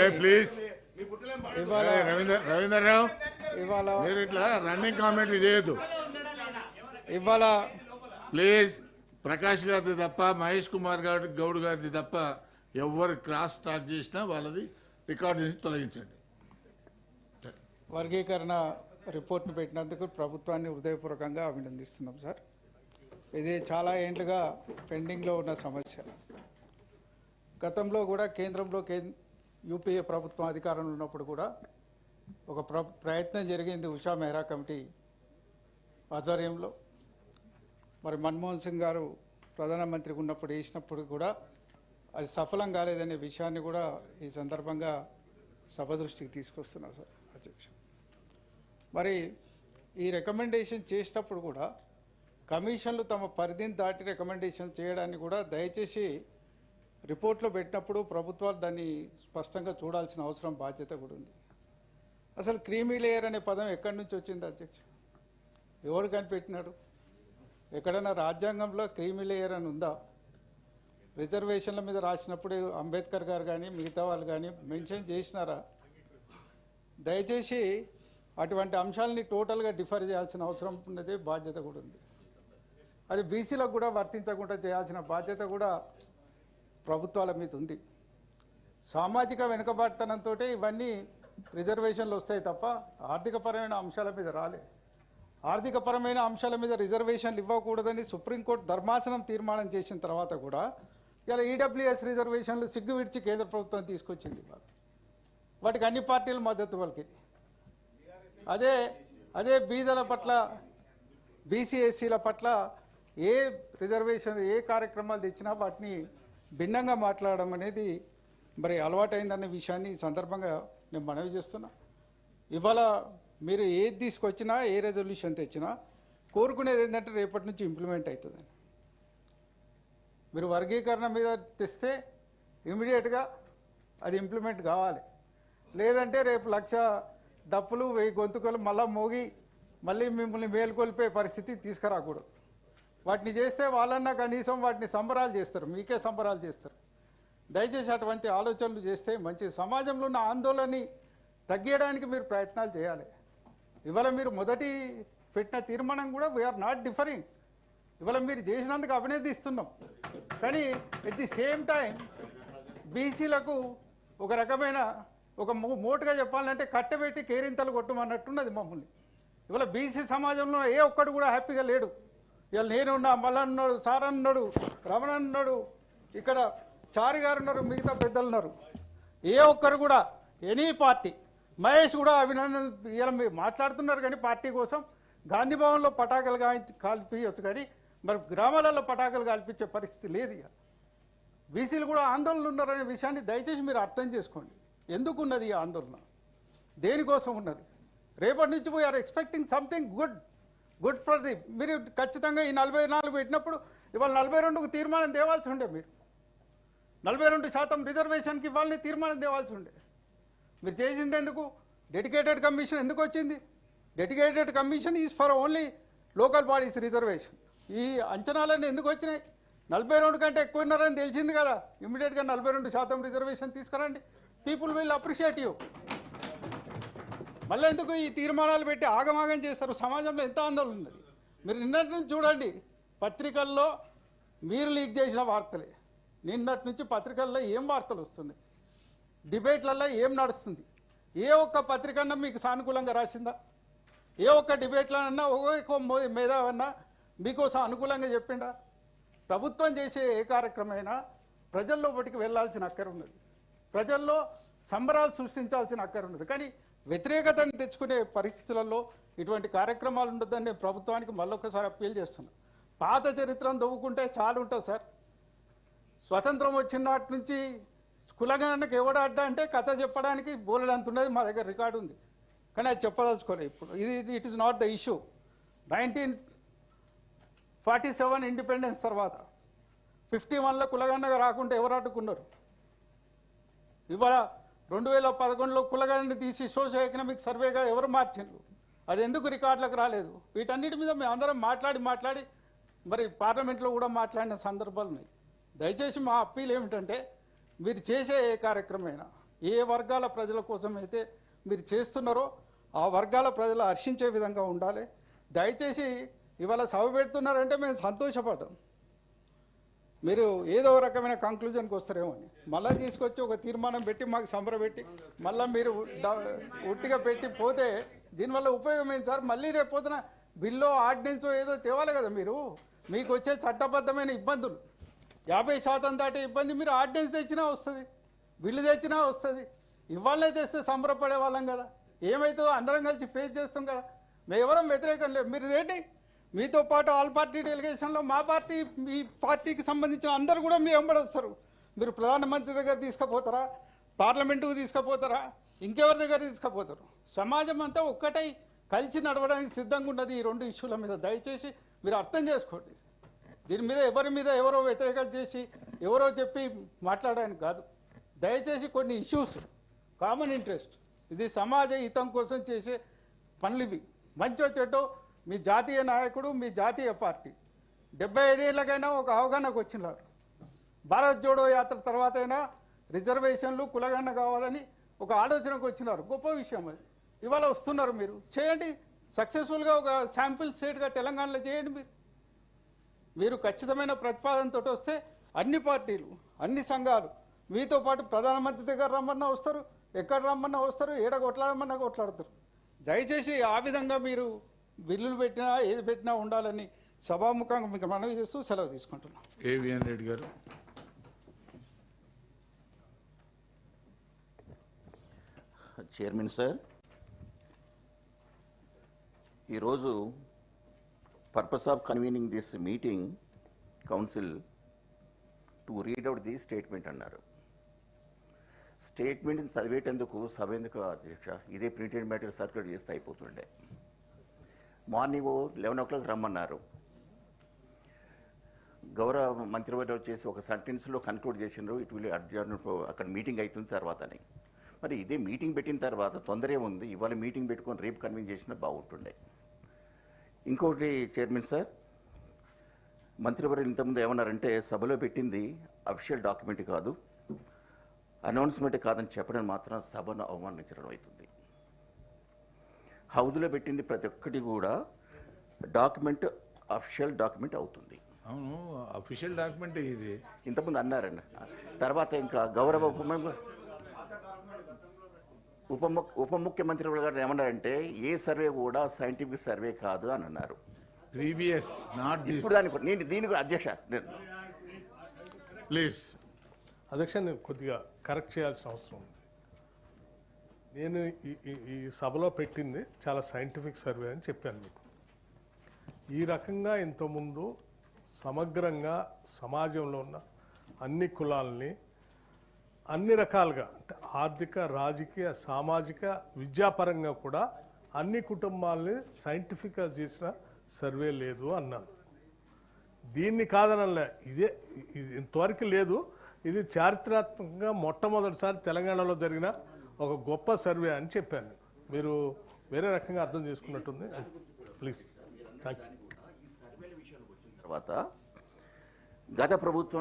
Please Ravinder రావు మీరు ఇట్లా running కామెంట్లు చేయొద్దు ఇవాళ ప్లీజ్. ప్రకాష్ గారిది తప్ప మహేష్ కుమార్ గౌడ్ గారిది తప్ప ఎవరు క్రాస్ టాక్ చేసినా వాళ్ళది రికార్డు నుంచి తొలగించండి. వర్గీకరణ రిపోర్ట్ను పెట్టినందుకు ప్రభుత్వాన్ని హృదయపూర్వకంగా అభినందిస్తున్నాం సార్. ఇది చాలా ఏండ్లుగా పెండింగ్లో ఉన్న సమస్య. గతంలో కూడా కేంద్రంలో యూపీఏ ప్రభుత్వం అధికారంలో ఉన్నప్పుడు కూడా ఒక ప్రయత్నం జరిగింది ఉషా మెహ్రా కమిటీ ఆధ్వర్యంలో. మరి మన్మోహన్ సింగ్ గారు ప్రధానమంత్రిగా ఉన్నప్పుడు వేసినప్పుడు కూడా అది సఫలం కాలేదనే విషయాన్ని కూడా ఈ సందర్భంగా సభ దృష్టికి తీసుకొస్తున్నారు సార్ అధ్యక్ష. మరి ఈ రికమెండేషన్ చేసేటప్పుడు కూడా కమిషన్లు తమ పరిధిని దాటి రికమెండేషన్ చేయడాన్ని కూడా దయచేసి రిపోర్ట్లో పెట్టినప్పుడు ప్రభుత్వాలు దాన్ని స్పష్టంగా చూడాల్సిన అవసరం బాధ్యత కూడా ఉంది. అసలు క్రీమీ లేయర్ అనే పదం ఎక్కడి నుంచి వచ్చింది అధ్యక్ష? ఎవరు కనిపెట్టినాడు? ఎక్కడైనా రాజ్యాంగంలో క్రీమీ లేయర్ అని ఉందా? రిజర్వేషన్ల మీద రాసినప్పుడు అంబేద్కర్ గారు కానీ మిగతా వాళ్ళు కానీ మెన్షన్ చేసినారా? దయచేసి అటువంటి అంశాలని టోటల్గా డిఫర్ చేయాల్సిన అవసరం ఉన్నది, బాధ్యత కూడా ఉంది. అది బీసీలకు కూడా వర్తించకుండా చేయాల్సిన బాధ్యత కూడా ప్రభుత్వాల మీద ఉంది. సామాజిక వెనుకబాటుతనంతో ఇవన్నీ రిజర్వేషన్లు వస్తాయి తప్ప ఆర్థికపరమైన అంశాల మీద రాలే. ఆర్థికపరమైన అంశాల మీద రిజర్వేషన్లు ఇవ్వకూడదని సుప్రీంకోర్టు ధర్మాసనం తీర్మానం చేసిన తర్వాత కూడా ఇలా ఈడబ్ల్యూఎస్ రిజర్వేషన్లు సిగ్గు విడిచి కేంద్ర ప్రభుత్వం తీసుకొచ్చింది. వాటికి అన్ని పార్టీలు మద్దతు పలికింది. అదే బీదల పట్ల బీసీ ఎస్సీల పట్ల ఏ రిజర్వేషన్ ఏ కార్యక్రమాలు తెచ్చినా వాటిని భిన్నంగా మాట్లాడడం అనేది మరి అలవాటైందన్న విషయాన్ని ఈ సందర్భంగా నేను మనవి చేస్తున్నా. ఇవాళ మీరు ఏది తీసుకొచ్చినా ఏ రెజల్యూషన్ తెచ్చినా కోరుకునేది ఏంటంటే రేపటి నుంచి ఇంప్లిమెంట్ అవుతుందని. మీరు వర్గీకరణ మీద తెస్తే ఇమీడియట్గా అది ఇంప్లిమెంట్ కావాలి. లేదంటే రేపు 1,00,000 డప్పులు 1000 గొంతుకలు మళ్ళీ మోగి మళ్ళీ మిమ్మల్ని మేల్కొల్పే పరిస్థితి తీసుకురాకూడదు. వాటిని చేస్తే వాళ్ళన్నా కనీసం వాటిని సంబరాలు చేస్తారు, మీకే సంబరాలు చేస్తారు. దయచేసి అటువంటి ఆలోచనలు చేస్తే మంచి సమాజంలో ఉన్న ఆందోళనని తగ్గించడానికి మీరు ప్రయత్నాలు చేయాలి. ఇవాళ మీరు మొదటి పెట్టిన తీర్మానం కూడా వీఆర్ నాట్ డిఫరింగ్. ఇవాళ మీరు చేసినందుకు అభినందిస్తున్నాం. కానీ ఎట్ ది సేమ్ టైం బీసీలకు ఒక రకమైన ఒక మోటుగా చెప్పాలంటే కట్టబెట్టి కేరింతలు కొట్టమన్నట్టున్నది మమ్మల్ని. ఇవాళ బీసీ సమాజంలో ఏ ఒక్కడు కూడా హ్యాపీగా లేడు. ఇవాళ నేనున్నా, మల్లన్నాడు, సారన్నాడు, రమణ అన్నాడు, ఇక్కడ చారి గారు ఉన్నారు, మిగతా పెద్దలు ఉన్నారు. ఏ ఒక్కరు కూడా ఎనీ పార్టీ, మహేష్ కూడా అభినందన ఇలా మీరు మాట్లాడుతున్నారు కానీ పార్టీ కోసం గాంధీ భవన్లో పటాకులు కాల్పించవచ్చు కానీ మరి గ్రామాలలో పటాకులు కాల్పించే పరిస్థితి లేదు. ఇక బీసీలు కూడా ఆందోళనలు ఉన్నారనే విషయాన్ని దయచేసి మీరు అర్థం చేసుకోండి. ఎందుకు ఉన్నది ఈ ఆందోళన, దేనికోసం ఉన్నది? రేపటి నుంచి we are expecting something good for the. మీరు ఖచ్చితంగా ఈ 44 పెట్టినప్పుడు ఇవాళ 42కు తీర్మానం తేవాల్సి ఉండే. మీరు 42% రిజర్వేషన్కి ఇవ్వాలని తీర్మానం తేవాల్సి ఉండే. మీరు చేసింది ఎందుకు? డెడికేటెడ్ కమిషన్ ఎందుకు వచ్చింది? Dedicated commission is for only local bodies reservation. ఈ అంచనాలన్నీ ఎందుకు వచ్చినాయి? 42 కంటే ఎక్కువ ఉన్నారని తెలిసింది కదా. ఇమ్మీడియట్గా 42% రిజర్వేషన్ తీసుకురండి. People will appreciate you. మళ్ళీ ఎందుకు ఈ తీర్మానాలు పెట్టి ఆగమాగం చేస్తారు? సమాజంలో ఎంత ఆందోళన ఉన్నది. మీరు నిన్నటి నుంచి చూడండి, పత్రికల్లో మీరు లీక్ చేసిన వార్తలే. నిన్నటి నుంచి పత్రికల్లో ఏం వార్తలు వస్తున్నాయి, డిబేట్లలో ఏం నడుస్తుంది? ఏ ఒక్క పత్రికన్నా మీకు సానుకూలంగా రాసిందా? ఏ ఒక్క డిబేట్లోనన్నా ఒక్కొక్క మేధావన్నా మీకోసం అనుకూలంగా చెప్పిండా? ప్రభుత్వం చేసే ఏ కార్యక్రమైనా ప్రజల్లో ఒకటికి వెళ్లాల్సిన అక్కర ఉన్నది, ప్రజల్లో సంబరాలు సృష్టించాల్సిన అక్కర ఉన్నది. కానీ వ్యతిరేకతను తెచ్చుకునే పరిస్థితులలో ఇటువంటి కార్యక్రమాలు ఉండొద్దని నేను ప్రభుత్వానికి మళ్ళొకసారి అప్పీల్ చేస్తున్నాను. పాత చరిత్రను దవ్వుకుంటే చాలు ఉంటుంది సార్. స్వతంత్రం వచ్చిన నాటి నుంచి కులగణనకు ఎవడాడ్డా అంటే కథ చెప్పడానికి బోలెడంత ఉన్నది, మా దగ్గర రికార్డు ఉంది. కానీ అది చెప్పదలుచుకోలేదు ఇప్పుడు. It is not the issue. 1947 independence తర్వాత 51లో కులగణనగా రాకుండా ఎవరు అడ్డుకున్నారు? ఇవాళ 2011లో కులగణన తీసి సోషల్ ఎకనామిక్ సర్వేగా ఎవరు మార్చిండ్రు? అది ఎందుకు రికార్డులకు రాలేదు? వీటన్నిటి మీద మేము అందరం మాట్లాడి మరి పార్లమెంట్లో కూడా మాట్లాడిన సందర్భాలు ఉన్నాయి. దయచేసి మా అప్పీల్ ఏమిటంటే మీరు చేసే ఏ కార్యక్రమమైనా ఏ వర్గాల ప్రజల కోసం అయితే మీరు చేస్తున్నారో ఆ వర్గాల ప్రజలు హర్షించే విధంగా ఉండాలి. దయచేసి ఇవాళ సభ పెడుతున్నారంటే మేము సంతోషపడ్డాం. మీరు ఏదో రకమైన కంక్లూజన్కి వస్తారేమో అని మళ్ళీ తీసుకొచ్చి ఒక తీర్మానం పెట్టి మాకు సంబరపెట్టి మళ్ళీ మీరు ఒట్టిగా పెట్టి పోతే దీనివల్ల ఉపయోగం ఏంటి సార్? మళ్ళీ రేపు పోతున్న బిల్లో ఆర్డినెన్స్ ఏదో తేవాలి కదా. మీరు మీకు వచ్చే చట్టబద్ధమైన ఇబ్బందులు 50% దాటే ఇబ్బంది మీరు ఆర్డినెన్స్ తెచ్చినా వస్తుంది, బిల్లు తెచ్చినా వస్తుంది. ఇవాళనే తెస్తే సంబరపడే వాళ్ళం కదా. ఏమైతే అందరం కలిసి ఫేస్ చేస్తాం కదా. మేము ఎవరం వ్యతిరేకం లేదు. మీరు ఏంటి మీతో పాటు ఆల్ పార్టీ డెలిగేషన్లో మా పార్టీ మీ పార్టీకి సంబంధించిన అందరూ కూడా మీ వెంబడి వస్తారు. మీరు ప్రధానమంత్రి దగ్గర తీసుకుపోతారా, పార్లమెంటుకు తీసుకుపోతారా, ఇంకెవరి దగ్గర తీసుకుపోతారు? సమాజం అంతా ఒక్కటై కలిసి నడవడానికి సిద్ధంగా ఉన్నది ఈ 2 ఇష్యూల మీద. దయచేసి మీరు అర్థం చేసుకోండి. దీని మీద ఎవరో వ్యతిరేకత చేసి ఎవరో చెప్పి మాట్లాడడానికి కాదు. దయచేసి కొన్ని ఇష్యూస్ కామన్ ఇంట్రెస్ట్, ఇది సమాజ హితం కోసం చేసే పనులు ఇవి. మంచో చెడ్డో మీ జాతీయ నాయకుడు, మీ జాతీయ పార్టీ 75 ఏళ్ళకైనా ఒక అవగాహనకు వచ్చినారు. భారత్ జోడో యాత్ర తర్వాత అయినా రిజర్వేషన్లు కులగన్న కావాలని ఒక ఆలోచనకు వచ్చినారు. గొప్ప విషయం అది. ఇవాళ వస్తున్నారు. మీరు చేయండి సక్సెస్ఫుల్గా. ఒక శాంపిల్ స్టేట్గా తెలంగాణలో చేయండి. మీరు ఖచ్చితమైన ప్రతిపాదనతో వస్తే అన్ని పార్టీలు, అన్ని సంఘాలు మీతో పాటు ప్రధానమంత్రి దగ్గర రమ్మన్నా వస్తారు, ఎక్కడ రమ్మన్నా వస్తారు, ఏడ కొట్లాడమన్నా కొట్లాడతారు. దయచేసి ఆ విధంగా మీరు బిల్లులు పెట్టినా ఏది పెట్టినా ఉండాలని సభాముఖంగా మీకు మనవి చేస్తూ సెలవు తీసుకుంటున్నాం. ఏవిఎన్ రెడ్డి గారు. చైర్మన్ సార్, ఈరోజు purpose of convening this meeting council to read out the statement అన్నారు. స్టేట్మెంట్ని చదివేటందుకు సభ ఎందుకు అధ్యక్ష? ఇదే ప్రింటెడ్ మ్యాటర్ సర్క్యులేట్ చేస్తే అయిపోతుండే. మార్నింగ్ 11 o'clock రమ్మన్నారు. గౌరవ మంత్రివర్గం వచ్చేసి ఒక సెంటెన్స్లో కన్క్లూడ్ చేసినారు, ఇట్ విల్ అడ్జర్న్, అక్కడ మీటింగ్ అవుతుంది తర్వాతని. మరి ఇదే మీటింగ్ పెట్టిన తర్వాత తొందరే ఉంది, ఇవాళ మీటింగ్ పెట్టుకొని రేపు కన్వీన్ చేసినా బాగుంటుండే. ఇంకోటి చైర్మన్ సార్, మంత్రివర్గం ఇంతకుముందు ఏమన్నారంటే సభలో పెట్టింది అఫీషియల్ డాక్యుమెంట్ కాదు, అనౌన్స్మెంట్ కాదని చెప్పడం మాత్రం సభను అవమానించడం అవుతుంది. హౌస్లో పెట్టింది ప్రతి ఒక్కటి కూడా డాక్యుమెంట్, అఫీషియల్ డాక్యుమెంట్ అవుతుంది. అవును, అఫీషియల్ డాక్యుమెంట్ ఇది. ఇంతకుముందు అన్నారండి. తర్వాత ఇంకా గౌరవ ఉప ముఖ్యమంత్రి గారు ఏమన్నారంటే ఏ సర్వే కూడా సైంటిఫిక్ సర్వే కాదు అని అన్నారు. Previous not this. ఇప్పుడు నేను దీనికి అధ్యక్ష ప్లీజ్. అధ్యక్ష, నేను కొద్దిగా కరెక్ట్ చేయాల్సిన అవసరం ఉంది. నేను ఈ సభలో పెట్టింది చాలా సైంటిఫిక్ సర్వే అని చెప్పాను మీకు. ఈ రకంగా ఇంతకుముందు సమగ్రంగా సమాజంలో ఉన్న అన్ని కులాలని అన్ని రకాలుగా, అంటే ఆర్థిక, రాజకీయ, సామాజిక, విద్యాపరంగా కూడా అన్ని కుటుంబాలని సైంటిఫిక్గా చేసిన సర్వే లేదు అన్నాను. దీన్ని కాదనలే, ఇది ఇంతవరకు లేదు. ఇది చారిత్రాత్మకంగా మొట్టమొదటిసారి తెలంగాణలో జరిగిన ఒక గొప్ప సర్వే అని చెప్పాను. మీరు వేరే రకంగా అర్థం చేసుకున్నట్టుంది. Please, thank you. తర్వాత గత ప్రభుత్వం